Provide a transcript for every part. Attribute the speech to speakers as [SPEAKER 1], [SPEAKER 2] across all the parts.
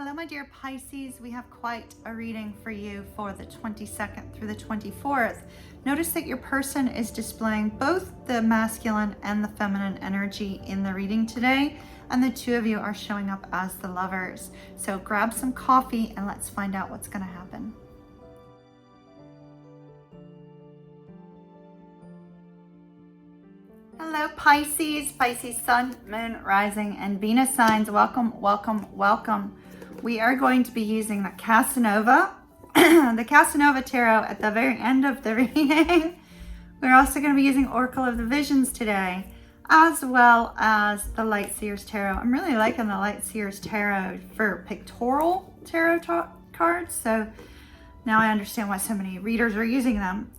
[SPEAKER 1] Hello, my dear Pisces. We have quite a reading for you for the 22nd through the 24th. Notice that your person is displaying both the masculine and the feminine energy in the reading today, and the two of you are showing up as the lovers. So grab some coffee and let's find out what's going to happen. Hello, Pisces. Pisces sun, moon, rising, and Venus signs. Welcome, welcome, welcome. We are going to be using the Casanova, the Casanova Tarot at the very end of the reading. We're also going to be using Oracle of the Visions today, as well as the Light Seers Tarot. I'm really liking the Light Seers Tarot for pictorial tarot cards, so now I understand why so many readers are using them.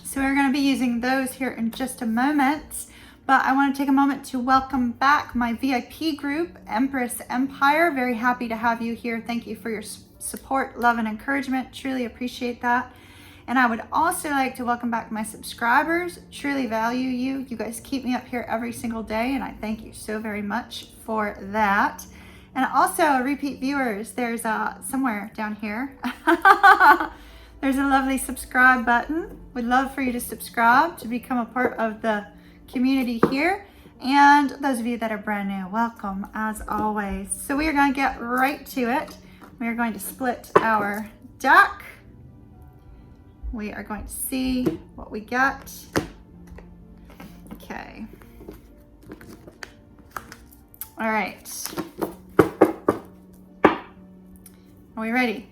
[SPEAKER 1] So we're going to be using those here in just a moment. But I want to take a moment to welcome back my VIP group, Empress Empire. Very happy to have you here. Thank you for your support, love, and encouragement. Truly appreciate that. And I would also like to welcome back my subscribers. Truly value you. You guys keep me up here every single day, and I thank you so very much for that. And also, repeat viewers, there's somewhere down here, there's a lovely subscribe button. We'd love for you to subscribe to become a part of the community here, and those of you that are brand new, welcome as always. So we are going to get right to it. We are going to split our deck. We are going to see what we get. Okay. All right. Are we ready?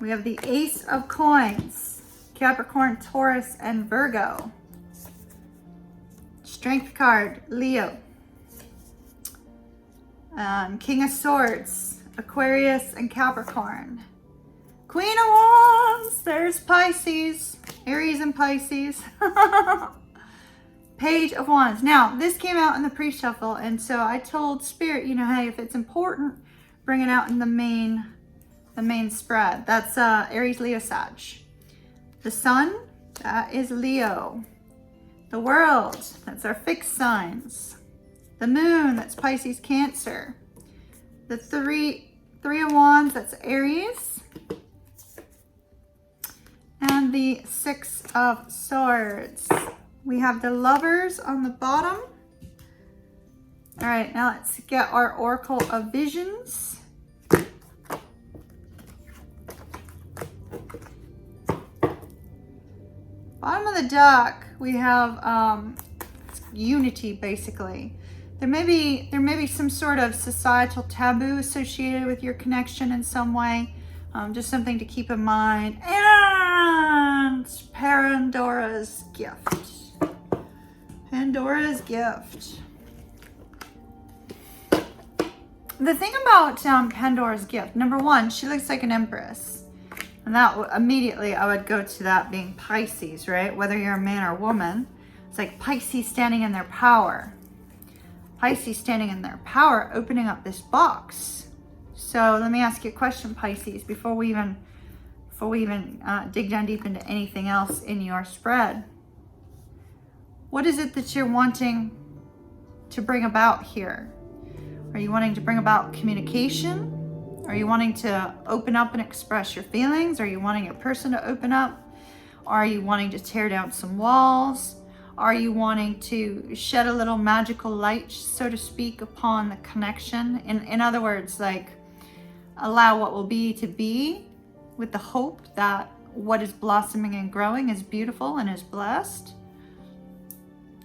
[SPEAKER 1] We have the Ace of Coins, Capricorn, Taurus, and Virgo. Strength card, Leo. King of Swords, Aquarius and Capricorn. Queen of Wands, there's Pisces, Aries and Pisces. Page of Wands. Now, this came out in the pre-shuffle, and so I told Spirit, you know, hey, if it's important, bring it out in the main spread. That's Aries, Leo, Sag. The Sun, that is Leo. The World, that's our fixed signs. The Moon, that's Pisces, Cancer. The Three of Wands, that's Aries. And the Six of Swords. We have the Lovers on the bottom. All right, now let's get our Oracle of Visions. Bottom of the deck, we have unity, basically. There may be some sort of societal taboo associated with your connection in some way. Just something to keep in mind. And Pandora's gift. Pandora's gift. The thing about Pandora's gift, number one, she looks like an empress. And that immediately I would go to that being Pisces, right? Whether you're a man or woman, it's like Pisces standing in their power. Pisces standing in their power, opening up this box. So let me ask you a question, Pisces, before we even dig down deep into anything else in your spread. What is it that you're wanting to bring about here? Are you wanting to bring about communication? Are you wanting to open up and express your feelings? Are you wanting your person to open up? Are you wanting to tear down some walls? Are you wanting to shed a little magical light, so to speak, upon the connection? In other words, like allow what will be to be, with the hope that what is blossoming and growing is beautiful and is blessed.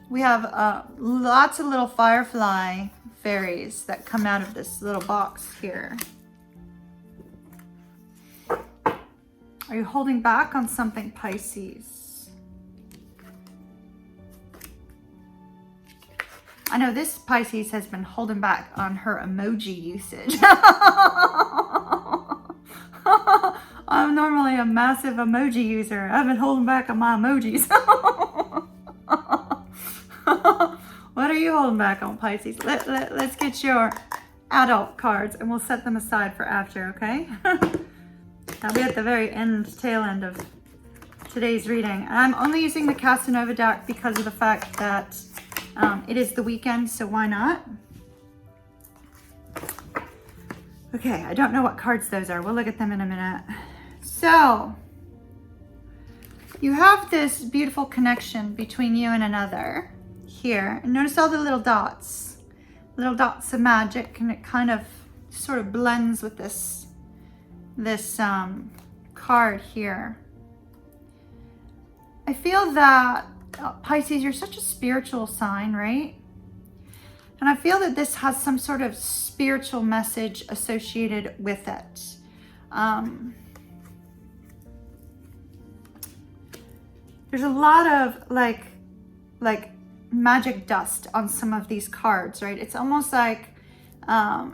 [SPEAKER 1] We have lots of little firefly fairies that come out of this little box here. Are you holding back on something, Pisces? I know this Pisces has been holding back on her emoji usage. I'm normally a massive emoji user. I've been holding back on my emojis. What are you holding back on, Pisces? Let's get your adult cards and we'll set them aside for after, okay? I'll be at the very tail end of today's reading. I'm only using the Casanova deck because of the fact that it is the weekend, so why not? Okay, I don't know what cards those are. We'll look at them in a minute. So, you have this beautiful connection between you and another here. And notice all the little dots of magic, and it kind of sort of blends with this card here. I feel that Pisces, you're such a spiritual sign, right? And I feel that this has some sort of spiritual message associated with it. There's a lot of like magic dust on some of these cards, right? It's almost like, I'm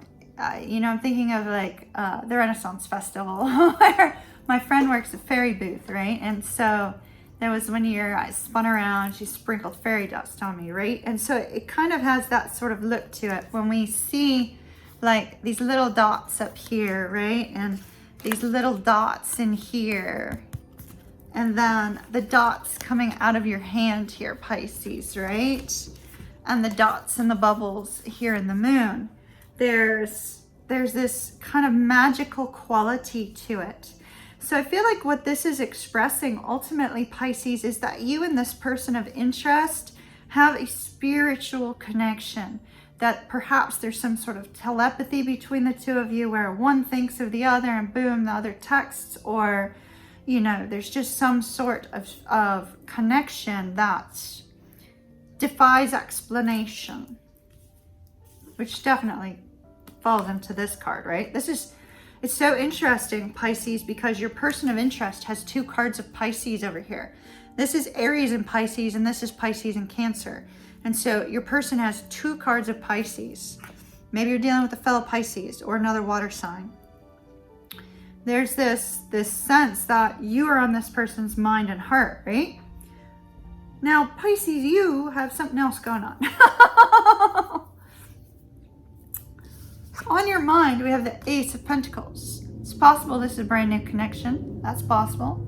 [SPEAKER 1] thinking of like the Renaissance Festival where my friend works at Fairy Booth, right? And so there was one year I spun around, she sprinkled fairy dust on me, right? And so it kind of has that sort of look to it when we see like these little dots up here, right? And these little dots in here. And then the dots coming out of your hand here, Pisces, right? And the dots and the bubbles here in the moon. There's this kind of magical quality to it. So I feel like what this is expressing ultimately, Pisces, is that you and this person of interest have a spiritual connection, that perhaps there's some sort of telepathy between the two of you where one thinks of the other and boom, the other texts, or, there's just some sort of connection that defies explanation, which definitely falls into this card, right? It's so interesting, Pisces, because your person of interest has two cards of Pisces over here. This is Aries and Pisces, and this is Pisces and Cancer. And so your person has two cards of Pisces. Maybe you're dealing with a fellow Pisces or another water sign. There's this sense that you are on this person's mind and heart, right? Now, Pisces, you have something else going on. On your mind, we have the Ace of Pentacles. It's possible this is a brand new connection. That's possible.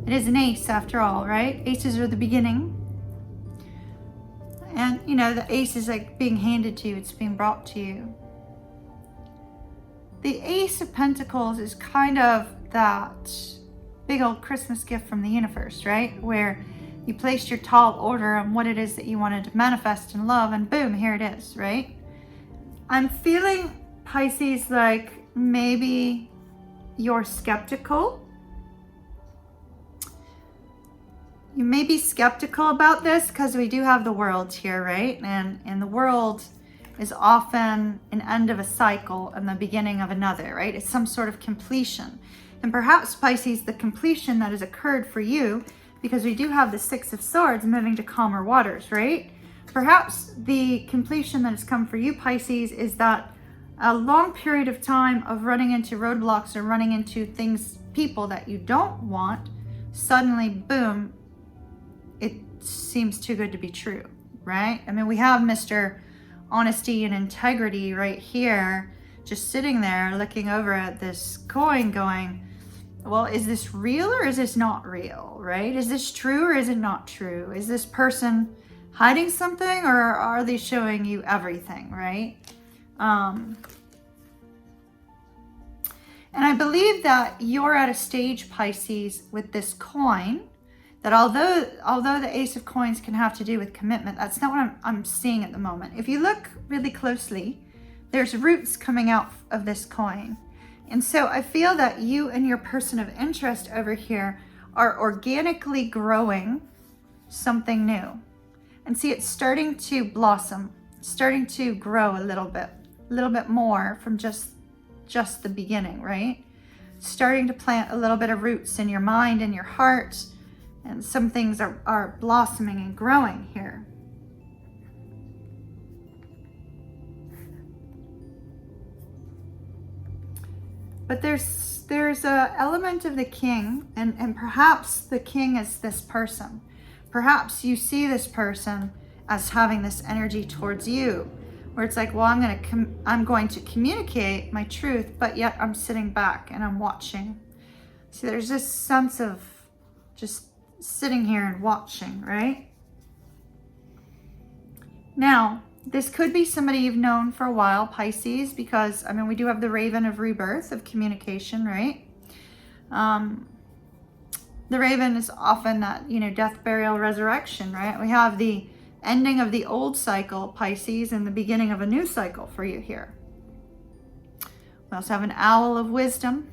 [SPEAKER 1] It is an ace after all, right? Aces are the beginning. And, the ace is like being handed to you. It's being brought to you. The Ace of Pentacles is kind of that big old Christmas gift from the universe, right? Where you placed your tall order on what it is that you wanted to manifest in love, and boom, here it is, right? I'm feeling, Pisces, like maybe you're skeptical. You may be skeptical about this because we do have the World here, right? And the World is often an end of a cycle and the beginning of another, right? It's some sort of completion. And perhaps, Pisces, the completion that has occurred for you, because we do have the Six of Swords moving to calmer waters, right? Perhaps the completion that has come for you, Pisces, is that a long period of time of running into roadblocks or running into things, people that you don't want, suddenly, boom, it seems too good to be true, right? I mean, we have Mr. Honesty and Integrity right here, just sitting there looking over at this coin going, well, is this real or is this not real, right? Is this true or is it not true? Is this person hiding something or are they showing you everything, right? And I believe that you're at a stage, Pisces, with this coin, that although the Ace of Coins can have to do with commitment, that's not what I'm seeing at the moment. If you look really closely, there's roots coming out of this coin. And so I feel that you and your person of interest over here are organically growing something new. And see, it's starting to blossom, starting to grow a little bit more from just the beginning, right? Starting to plant a little bit of roots in your mind and your heart, and some things are blossoming and growing here. But there's a element of the king, and perhaps the king is this person. Perhaps you see this person as having this energy towards you, where it's like, well, I'm going to communicate my truth, but yet I'm sitting back and I'm watching. See, there's this sense of just sitting here and watching, right? Now, This could be somebody you've known for a while, Pisces, because, I mean, we do have the Raven of rebirth, of communication, right? The Raven is often that, you know, death, burial, resurrection, right? We have the ending of the old cycle, Pisces, and the beginning of a new cycle for you here. We also have an Owl of wisdom.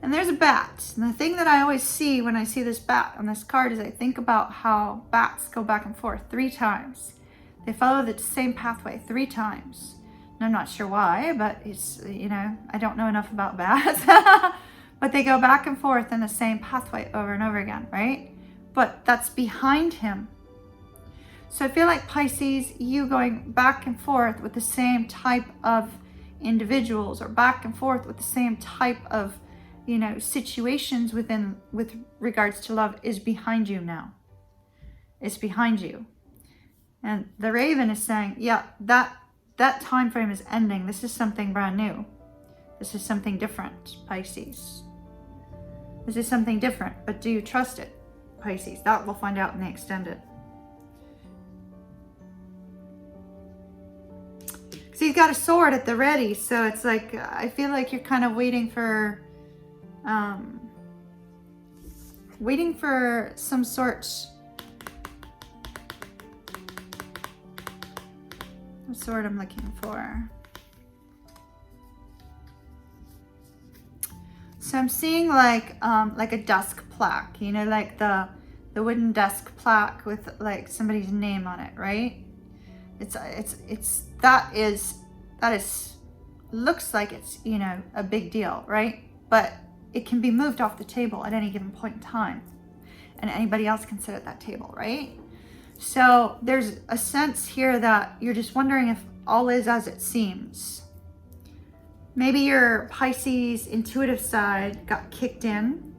[SPEAKER 1] And there's a bat. And the thing that I always see when I see this bat on this card is I think about how bats go back and forth 3 times. They follow the same pathway 3 times. And I'm not sure why, but it's, you know, I don't know enough about bats. But they go back and forth in the same pathway over and over again, right? But that's behind him. So I feel like Pisces, you going back and forth with the same type of individuals, or back and forth with the same type of, you know, situations with regards to love, is behind you now. It's behind you. And the Raven is saying, yeah, that time frame is ending. This is something brand new. This is something different, Pisces. This is something different, but do you trust it, Pisces? That we'll find out in the extended. Because he's got a sword at the ready, so it's like, I feel like you're kind of waiting for some sort. What sword I'm looking for? So I'm seeing like a desk plaque, you know, like the wooden desk plaque with like somebody's name on it, right? That is looks like it's, you know, a big deal, right? But it can be moved off the table at any given point in time, and anybody else can sit at that table, right? So there's a sense here that you're just wondering if all is as it seems. Maybe your Pisces intuitive side got kicked in,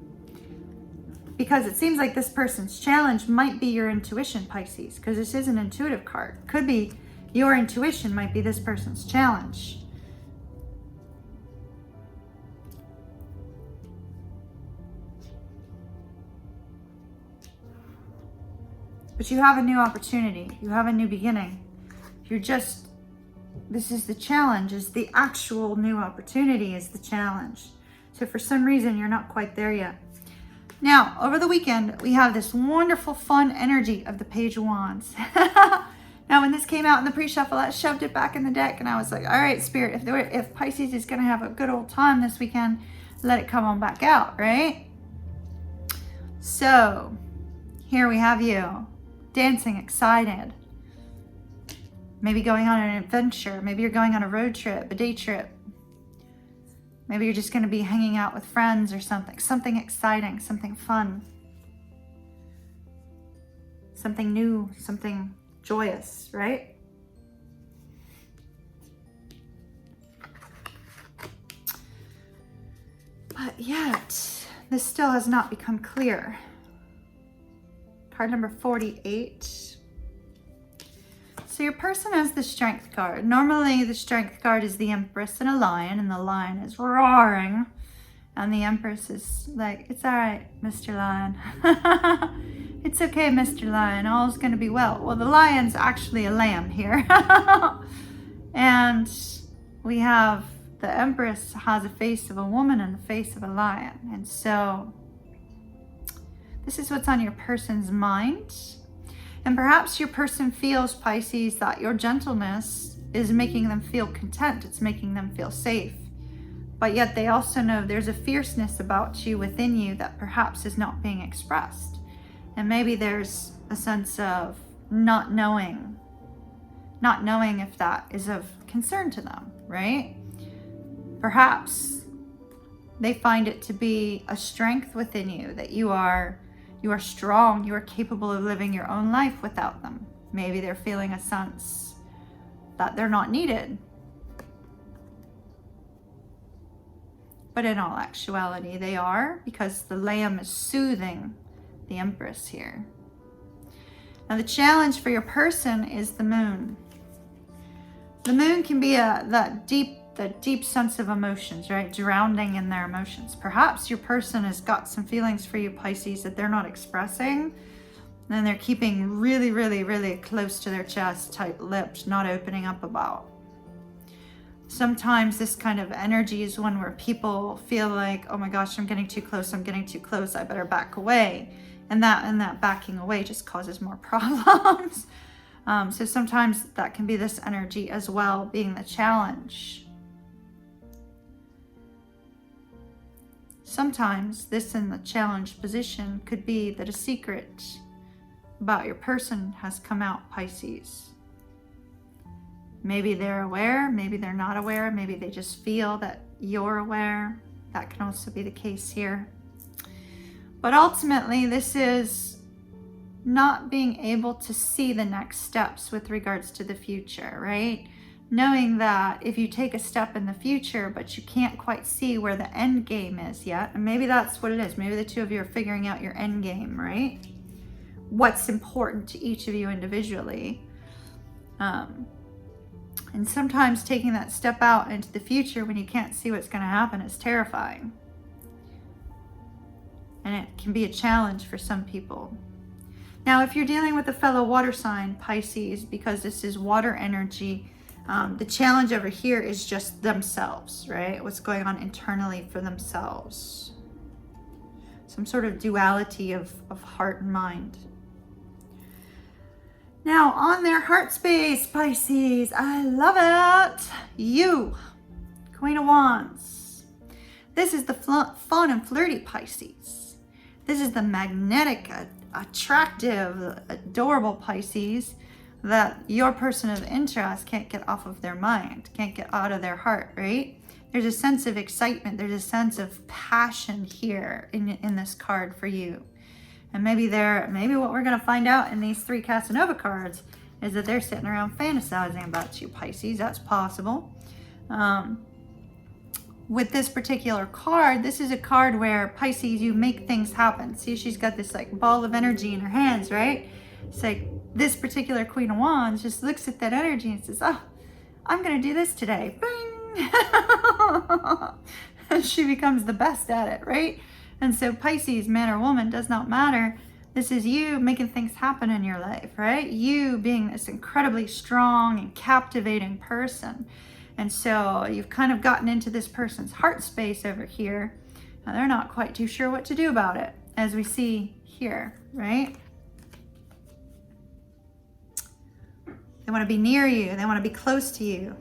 [SPEAKER 1] because it seems like this person's challenge might be your intuition, Pisces, because this is an intuitive card. Could be your intuition might be this person's challenge. But you have a new opportunity. You have a new beginning. This is the challenge, is the actual new opportunity is the challenge. So for some reason, you're not quite there yet. Now, over the weekend, we have this wonderful, fun energy of the Page of Wands. Now, when this came out in the pre-shuffle, I shoved it back in the deck, and I was like, all right, Spirit, if Pisces is going to have a good old time this weekend, let it come on back out, right? So, here we have you, dancing, excited. Maybe going on an adventure. Maybe you're going on a road trip, a day trip. Maybe you're just going to be hanging out with friends or something. Something exciting, something fun. Something new, something joyous, right? But yet, this still has not become clear. Card number 48. So your person has the Strength card. Normally the Strength card is the Empress and a lion, and the lion is roaring. And the Empress is like, it's all right, Mr. Lion. It's okay, Mr. Lion. All's going to be well. Well, the lion's actually a lamb here. And we have the Empress has a face of a woman and the face of a lion. And so this is what's on your person's mind. And perhaps your person feels, Pisces, that your gentleness is making them feel content. It's making them feel safe. But yet they also know there's a fierceness about you within you that perhaps is not being expressed. And maybe there's a sense of not knowing if that is of concern to them, right? Perhaps they find it to be a strength within you, that you are strong, you are capable of living your own life without them. Maybe they're feeling a sense that they're not needed. But in all actuality, they are, because the lamb is soothing the Empress here. Now the challenge for your person is the moon. The moon can be that deep sense of emotions, right? Drowning in their emotions. Perhaps your person has got some feelings for you, Pisces, that they're not expressing. then they're keeping really, really, really close to their chest, tight-lipped, not opening up about. Sometimes this kind of energy is one where people feel like, oh my gosh, I'm getting too close, I better back away. And that backing away just causes more problems. So sometimes that can be this energy as well, being the challenge. Sometimes this in the challenge position could be that a secret about your person has come out, Pisces. Maybe they're aware, maybe they're not aware, maybe they just feel that you're aware. That can also be the case here. But ultimately, this is not being able to see the next steps with regards to the future, right? Knowing that if you take a step in the future, but you can't quite see where the end game is yet, and maybe that's what it is. Maybe the two of you are figuring out your end game, right? What's important to each of you individually. And sometimes taking that step out into the future when you can't see what's going to happen is terrifying. And it can be a challenge for some people. Now, if you're dealing with a fellow water sign, Pisces, because this is water energy, the challenge over here is just themselves, right? What's going on internally for themselves. Some sort of duality of heart and mind. Now, on their heart space, Pisces, I love it. You, Queen of Wands. This is the fun and flirty Pisces. This is the magnetic, attractive, adorable Pisces that your person of interest can't get off of their mind, can't get out of their heart, right? There's a sense of excitement. There's a sense of passion here in this card for you. And maybe what we're going to find out in these 3 Casanova cards is that they're sitting around fantasizing about you, Pisces. That's possible. With this particular card, this is a card where, Pisces, you make things happen. See, she's got this like ball of energy in her hands, right? It's like this particular Queen of Wands just looks at that energy and says, oh, I'm going to do this today. Bing! And she becomes the best at it, right? And so Pisces, man or woman, does not matter. This is you making things happen in your life, right? You being this incredibly strong and captivating person. And so you've kind of gotten into this person's heart space over here. And they're not quite too sure what to do about it, as we see here, right? They want to be near you. They want to be close to you.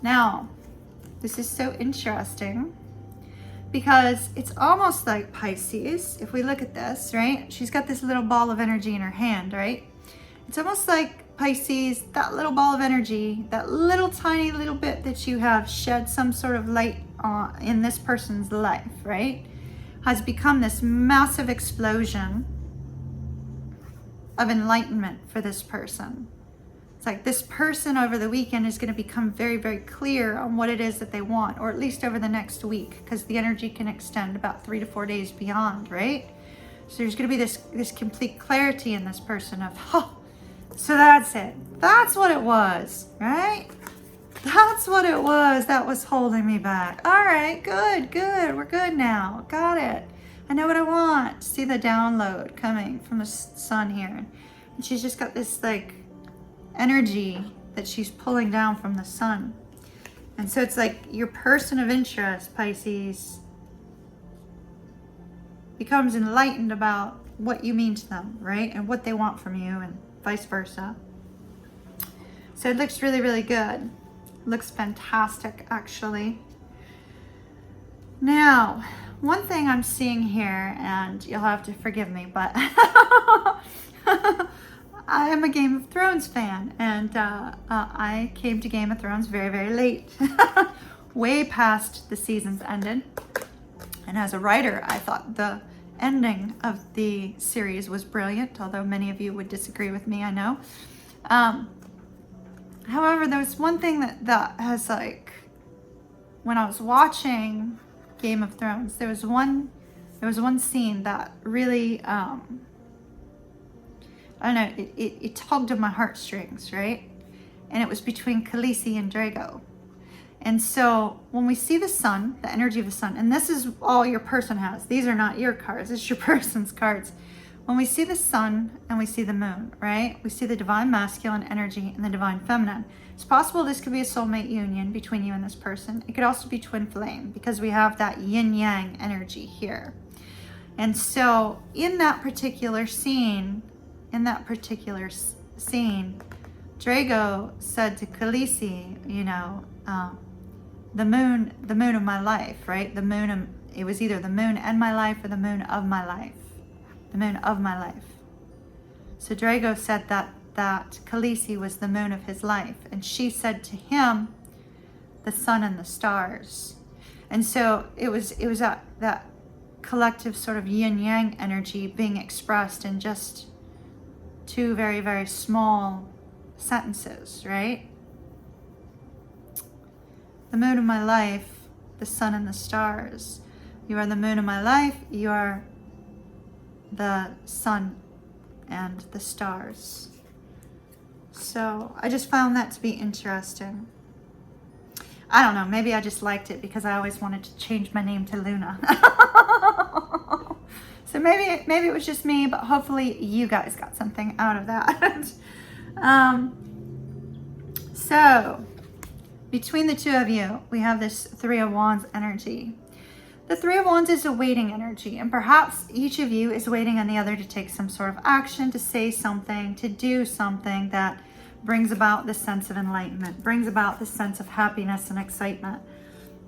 [SPEAKER 1] Now, this is so interesting because it's almost like Pisces. If we look at this, right? She's got this little ball of energy in her hand, right? It's almost like Pisces, that little ball of energy, that little tiny little bit that you have shed some sort of light on in this person's life, right? Has become this massive explosion of enlightenment for this person. It's like this person over the weekend is going to become very, very clear on what it is that they want, or at least over the next week, because the energy can extend about 3 to 4 days beyond, right? So there's going to be this complete clarity in this person of, oh, so that's it. That's what it was, right? That's what it was that was holding me back. All right, good. We're good now. Got it. I know what I want. See the download coming from the sun here. And she's just got this like energy that she's pulling down from the sun. And so it's like your person of interest, Pisces, becomes enlightened about what you mean to them, right? And what they want from you, and vice versa. So it looks really, really good. Looks fantastic, actually. Now, one thing I'm seeing here, and you'll have to forgive me, but I am a Game of Thrones fan, and I came to Game of Thrones very, very late, way past the seasons ended. And as a writer, I thought the ending of the series was brilliant, although many of you would disagree with me, I know. However, there was one thing that has, like, when I was watching Game of Thrones, there was one scene that really, I don't know, it tugged at my heartstrings, right? And it was between Khaleesi and Drago. And so when we see the sun, the energy of the sun, and this is all your person has. These are not your cards. It's your person's cards. When we see the sun and we see the moon, right? We see the divine masculine energy and the divine feminine. It's possible this could be a soulmate union between you and this person. It could also be twin flame because we have that yin yang energy here. And so in that particular scene, Drago said to Khaleesi, you know, the moon of my life, right? It was either the moon and my life or the moon of my life. The moon of my life. So Drago said that Khaleesi was the moon of his life. And she said to him, the sun and the stars. And so it was that collective sort of yin-yang energy being expressed in just two very, very small sentences, right? The moon of my life, the sun and the stars. You are the moon of my life, you are the sun and the stars. So I just found that to be interesting. I don't know, maybe I just liked it because I always wanted to change my name to Luna. So maybe it was just me, but hopefully you guys got something out of that. So between the two of you, we have this Three of Wands energy. The Three of Wands is a waiting energy, and perhaps each of you is waiting on the other to take some sort of action, to say something, to do something that brings about this sense of enlightenment, brings about this sense of happiness and excitement,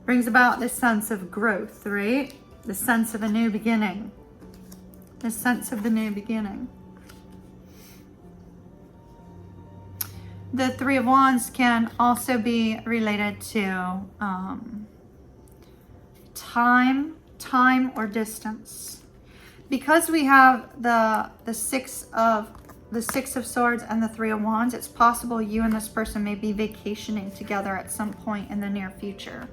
[SPEAKER 1] brings about this sense of growth, right? The sense of a new beginning. The sense of the new beginning. The Three of Wands can also be related to time or distance. Because we have the Six of Swords and the Three of Wands, it's possible you and this person may be vacationing together at some point in the near future.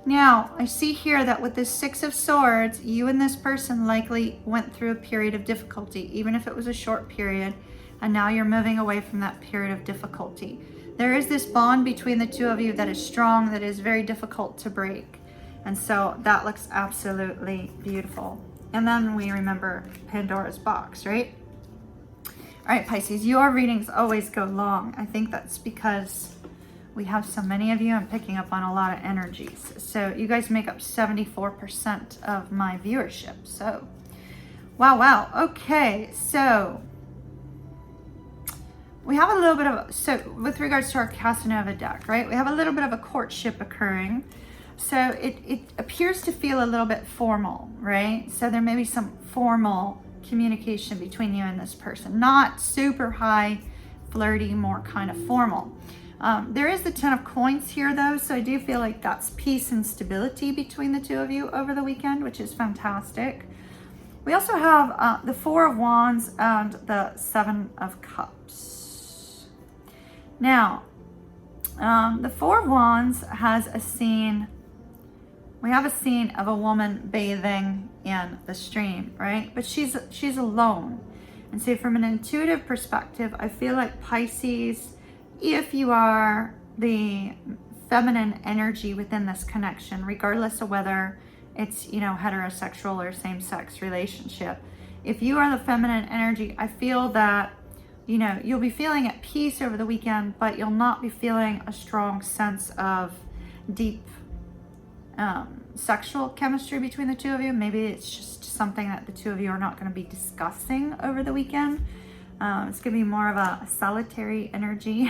[SPEAKER 1] Now, I see here that with this Six of Swords, you and this person likely went through a period of difficulty, even if it was a short period, and now you're moving away from that period of difficulty. There is this bond between the two of you that is strong, that is very difficult to break. And so that looks absolutely beautiful. And then we remember Pandora's box, right? All right, Pisces, your readings always go long. I think that's because we have so many of you. I'm picking up on a lot of energies. So you guys make up 74% of my viewership. So, wow. Okay, so we have a little bit of, so with regards to our Casanova deck, right? We have a little bit of a courtship occurring. So it appears to feel a little bit formal, right? So there may be some formal communication between you and this person. Not super high, flirty, more kind of formal. There is the Ten of Coins here though, so I do feel like that's peace and stability between the two of you over the weekend, which is fantastic. We also have the Four of Wands and the Seven of Cups. Now, the Four of Wands has a scene. We have a scene of a woman bathing in the stream, right? But she's alone. And so from an intuitive perspective, I feel like Pisces, if you are the feminine energy within this connection, regardless of whether it's, you know, heterosexual or same-sex relationship, if you are the feminine energy, I feel that, you know, you'll be feeling at peace over the weekend, but you'll not be feeling a strong sense of deep sexual chemistry between the two of you. Maybe it's just something that the two of you are not going to be discussing over the weekend. It's going to be more of a solitary energy.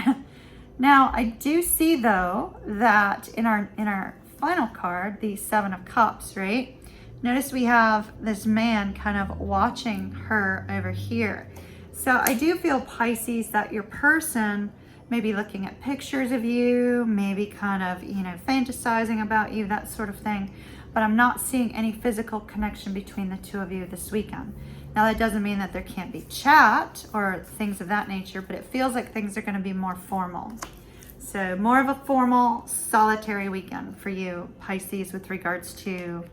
[SPEAKER 1] Now, I do see though that in our final card, the Seven of Cups, right? Notice we have this man kind of watching her over here. So I do feel, Pisces, that your person may be looking at pictures of you, maybe kind of, you know, fantasizing about you, that sort of thing. But I'm not seeing any physical connection between the two of you this weekend. Now, that doesn't mean that there can't be chat or things of that nature, but it feels like things are going to be more formal. So more of a formal, solitary weekend for you, Pisces, with regards to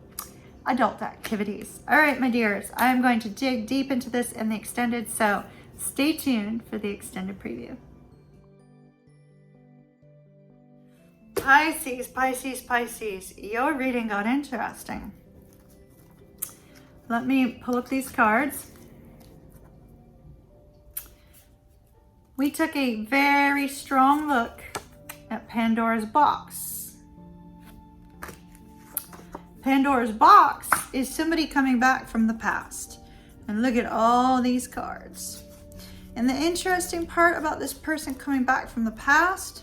[SPEAKER 1] adult activities. All right, my dears, I'm going to dig deep into this in the extended, so stay tuned for the extended preview. Pisces, Pisces, Pisces. Your reading got interesting. Let me pull up these cards. We took a very strong look at Pandora's box. Pandora's box is somebody coming back from the past. And look at all these cards. And the interesting part about this person coming back from the past,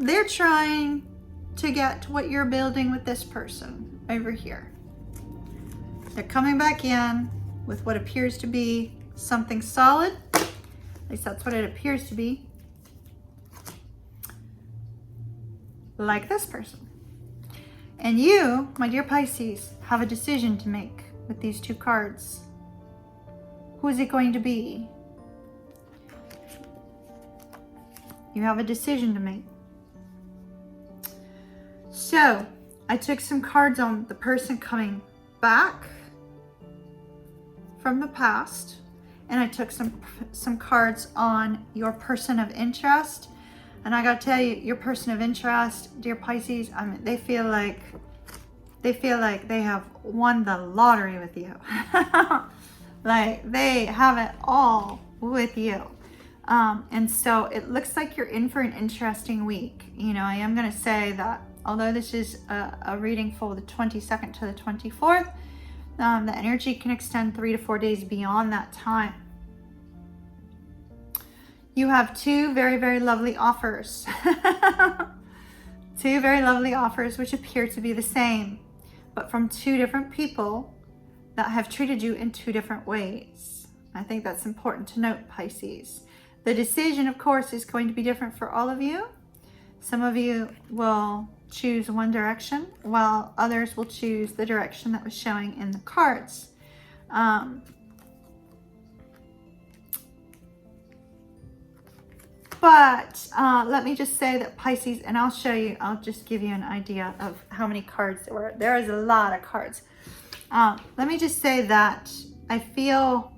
[SPEAKER 1] they're trying to get to what you're building with this person over here. They're coming back in with what appears to be something solid. At least that's what it appears to be. Like this person. And you, my dear Pisces, have a decision to make with these two cards. Who is it going to be? You have a decision to make. So, I took some cards on the person coming back from the past, and I took some cards on your person of interest. And I gotta tell you, your person of interest, dear Pisces, I mean, they feel like they have won the lottery with you. Like they have it all with you. And so it looks like you're in for an interesting week. You know, I am going to say that although this is a reading for the 22nd to the 24th, the energy can extend 3 to 4 days beyond that time. You have two very, very lovely offers. Two very lovely offers which appear to be the same, but from two different people that have treated you in two different ways. I think that's important to note, Pisces. The decision, of course, is going to be different for all of you. Some of you will choose one direction, while others will choose the direction that was showing in the cards. But let me just say that Pisces, and I'll show you, I'll just give you an idea of how many cards there were. There is a lot of cards. Let me just say that I feel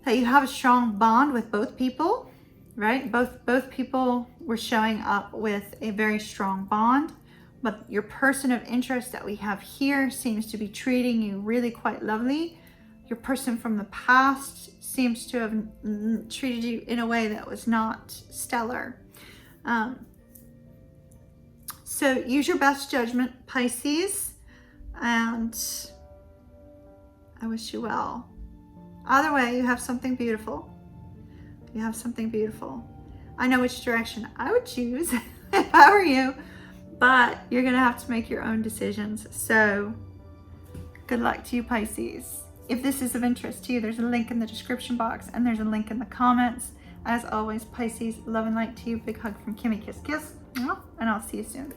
[SPEAKER 1] that you have a strong bond with both people, right? Both people were showing up with a very strong bond, but your person of interest that we have here seems to be treating you really quite lovely. Your person from the past seems to have treated you in a way that was not stellar. So use your best judgment, Pisces, and I wish you well. Either way, you have something beautiful. You have something beautiful. I know which direction I would choose if I were you, but you're going to have to make your own decisions. So good luck to you, Pisces. If this is of interest to you, there's a link in the description box and there's a link in the comments. As always, Pisces, love and light to you. Big hug from Kimmy. Kiss, kiss. And I'll see you soon.